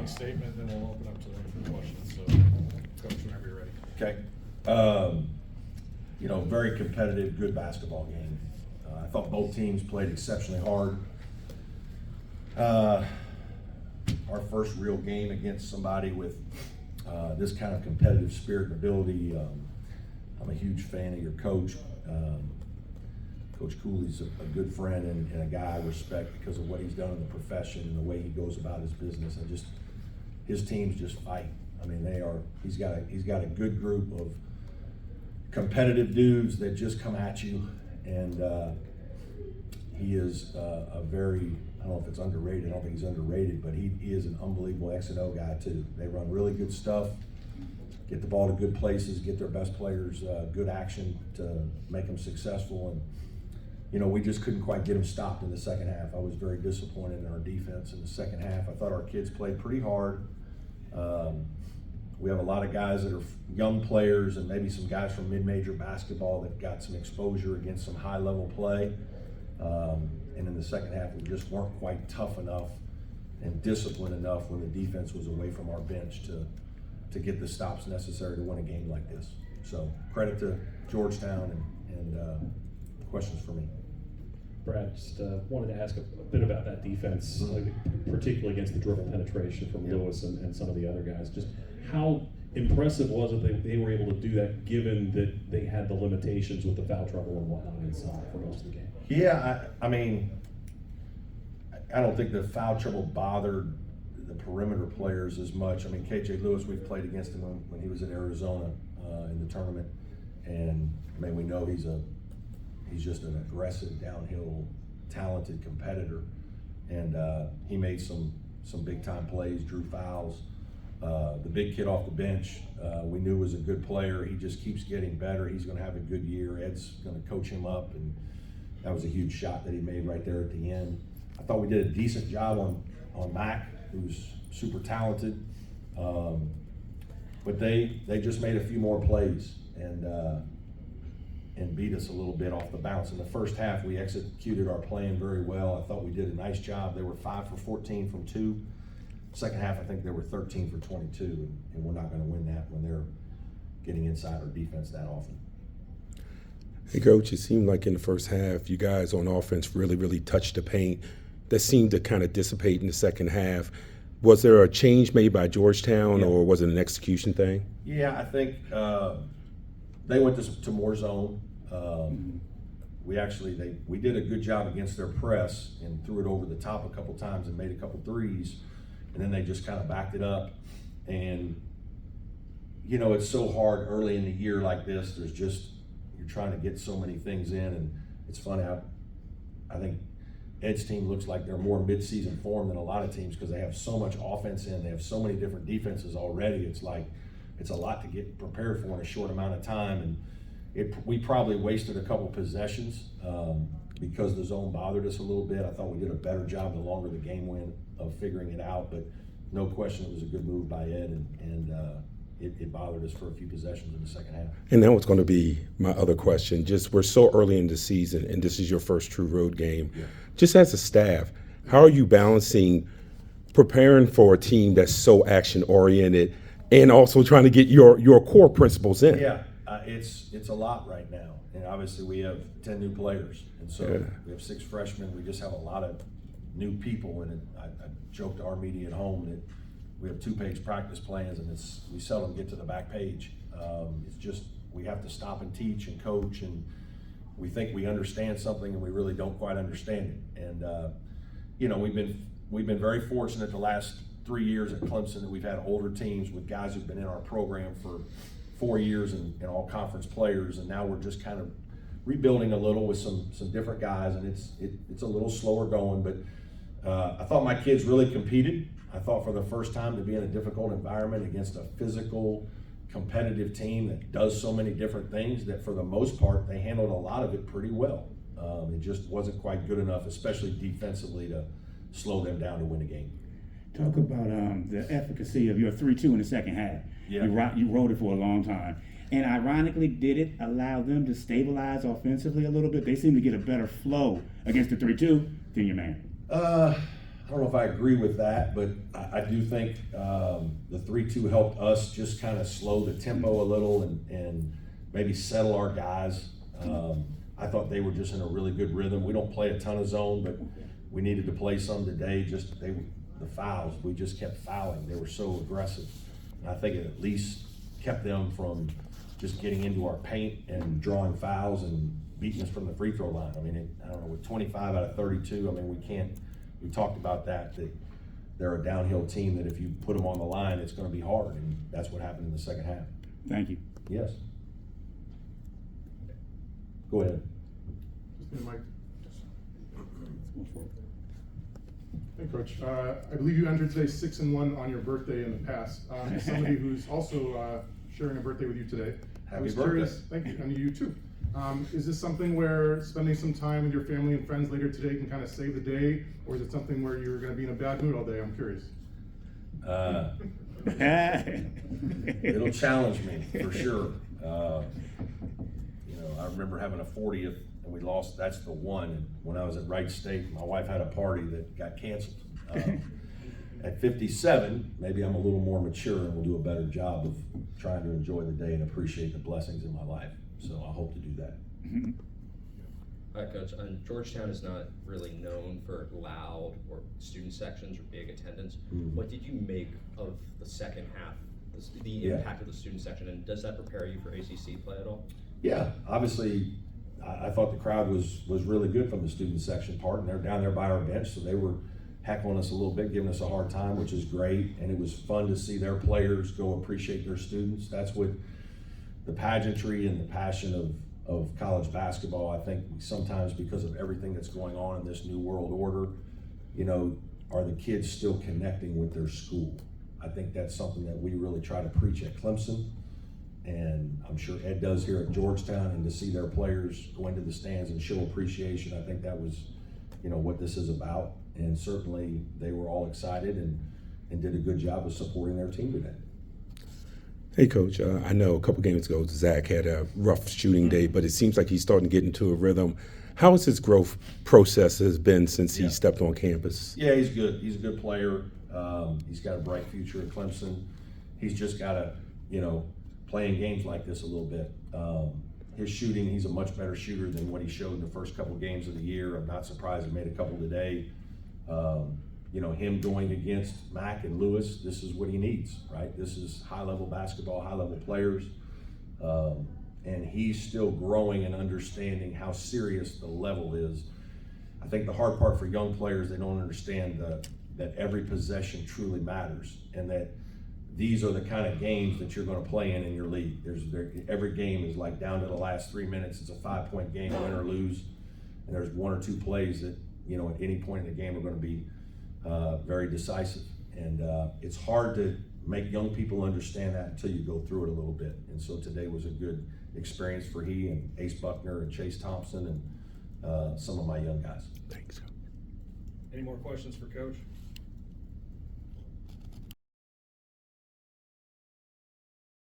opening statement, and then we'll open up to the questions. So, Coach, whenever you're ready. Okay. Very competitive, good basketball game. I thought both teams played exceptionally hard. Our first real game against somebody with this kind of competitive spirit and ability. I'm a huge fan of your coach. Coach Cooley's a good friend and a guy I respect because of what he's done in the profession and the way he goes about his business. And just his teams just fight. I mean, he's got a good group of competitive dudes that just come at you, and he is a very, I don't know if it's underrated, I don't think he's underrated, but he is an unbelievable X and O guy too. They run really good stuff, get the ball to good places, get their best players good action to make them successful. And we just couldn't quite get them stopped in the second half. I was very disappointed in our defense in the second half. I thought our kids played pretty hard. We have a lot of guys that are young players and maybe some guys from mid-major basketball that got some exposure against some high-level play. And in the second half, we just weren't quite tough enough and disciplined enough when the defense was away from our bench to get the stops necessary to win a game like this. So credit to Georgetown and questions for me. Brad, just wanted to ask a bit about that defense, particularly against the dribble penetration from Lewis and some of the other guys. Just how impressive was it that they were able to do that, given that they had the limitations with the foul trouble and whatnot inside for most of the game? Yeah, I mean, I don't think the foul trouble bothered the perimeter players as much. I mean, KJ Lewis, we've played against him when he was at Arizona in the tournament, and I mean, we know he's just an aggressive, downhill, talented competitor, and he made some big time plays, drew fouls. The big kid off the bench, we knew was a good player. He just keeps getting better. He's going to have a good year. Ed's going to coach him up, and that was a huge shot that he made right there at the end. I thought we did a decent job on Mac, who's super talented, but they just made a few more plays and beat us a little bit off the bounce. In the first half, we executed our plan very well. I thought we did a nice job. They were 5 for 14 from 2. Second half, I think they were 13 for 22, and we're not going to win that when they're getting inside our defense that often. Hey, Coach, it seemed like in the first half, you guys on offense really, really touched the paint. That seemed to kind of dissipate in the second half. Was there a change made by Georgetown, or was it an execution thing? Yeah, I think they went to more zone. We did a good job against their press and threw it over the top a couple times and made a couple threes, and then they just kind of backed it up. And it's so hard early in the year like this. You're trying to get so many things in, and it's funny. I think Ed's team looks like they're more mid-season form than a lot of teams because they have so much offense in. They have so many different defenses already. It's like it's a lot to get prepared for in a short amount of time, and we probably wasted a couple possessions because the zone bothered us a little bit. I thought we did a better job the longer the game went of figuring it out, but no question it was a good move by Ed, and it bothered us for a few possessions in the second half. And that was going to be my other question. Just we're so early in the season, and this is your first true road game. Yeah. Just as a staff, how are you balancing preparing for a team that's so action-oriented and also trying to get your core principles in? Yeah, it's a lot right now. And obviously we have 10 new players, and so we have 6 freshmen. We just have a lot of new people, and I joked to our media at home that we have 2-page practice plans, and we seldom get to the back page. It's just we have to stop and teach and coach, and we think we understand something, and we really don't quite understand it. And we've been very fortunate the last 3 years at Clemson that we've had older teams with guys who've been in our program for 4 years and all conference players, and now we're just kind of rebuilding a little with some different guys, and it's a little slower going. But I thought my kids really competed. I thought for the first time to be in a difficult environment against a physical, competitive team that does so many different things, that for the most part they handled a lot of it pretty well. It just wasn't quite good enough, especially defensively, to slow them down to win a game. Talk about the efficacy of your 3-2 in the second half. Yeah. You rode it for a long time. And ironically, did it allow them to stabilize offensively a little bit? They seem to get a better flow against the 3-2 than your man. I don't know if I agree with that, but I do think the 3-2 helped us just kind of slow the tempo a little and maybe settle our guys. I thought they were just in a really good rhythm. We don't play a ton of zone, but we needed to play some today. The fouls, we just kept fouling. They were so aggressive. And I think it at least kept them from just getting into our paint and drawing fouls and beating us from the free throw line. I mean, I don't know, with 25 out of 32, I mean, we talked about that they're a downhill team that if you put them on the line, it's going to be hard. And that's what happened in the second half. Thank you. Yes. Go ahead. Mike. Hey, Coach. I believe you entered today 6-1 on your birthday in the past. As somebody who's also sharing a birthday with you today, I was curious. Thank you, and you too. Is this something where spending some time with your family and friends later today can kind of save the day, or is it something where you're going to be in a bad mood all day? I'm curious. It'll challenge me for sure. I remember having a 40th and we lost. That's the one. And when I was at Wright State, my wife had a party that got canceled. At 57, maybe I'm a little more mature and will do a better job of trying to enjoy the day and appreciate the blessings in my life. So I hope to do that. Hi, Coach. Georgetown is not really known for loud or student sections or big attendance. What did you make of the second half, the impact of the student section, and does that prepare you for ACC play at all? Yeah, obviously, I thought the crowd was really good from the student section part, and they're down there by our bench, so they were heckling us a little bit, giving us a hard time, which is great, and it was fun to see their players go appreciate their students. That's what the pageantry and the passion of college basketball, I think sometimes because of everything that's going on in this new world order, are the kids still connecting with their school? I think that's something that we really try to preach at Clemson. And I'm sure Ed does here at Georgetown, and to see their players go into the stands and show appreciation, I think that was, what this is about. And certainly they were all excited and did a good job of supporting their team today. Hey, Coach, I know a couple games ago Zach had a rough shooting day, but it seems like he's starting to get into a rhythm. How has his growth process has been since he stepped on campus? Yeah, he's good. He's a good player. He's got a bright future at Clemson. He's just got to, playing games like this a little bit. His shooting, he's a much better shooter than what he showed in the first couple games of the year. I'm not surprised he made a couple today. Him going against Mack and Lewis, this is what he needs, right? This is high-level basketball, high-level players. And he's still growing and understanding how serious the level is. I think the hard part for young players, they don't understand that every possession truly matters, and that these are the kind of games that you're going to play in your league. Every game is like down to the last 3 minutes. It's a 5-point game, win or lose. And there's 1 or 2 plays that, at any point in the game are going to be very decisive. And it's hard to make young people understand that until you go through it a little bit. And so today was a good experience for he and Ace Buckner and Chase Thompson and some of my young guys. Thanks. Any more questions for Coach?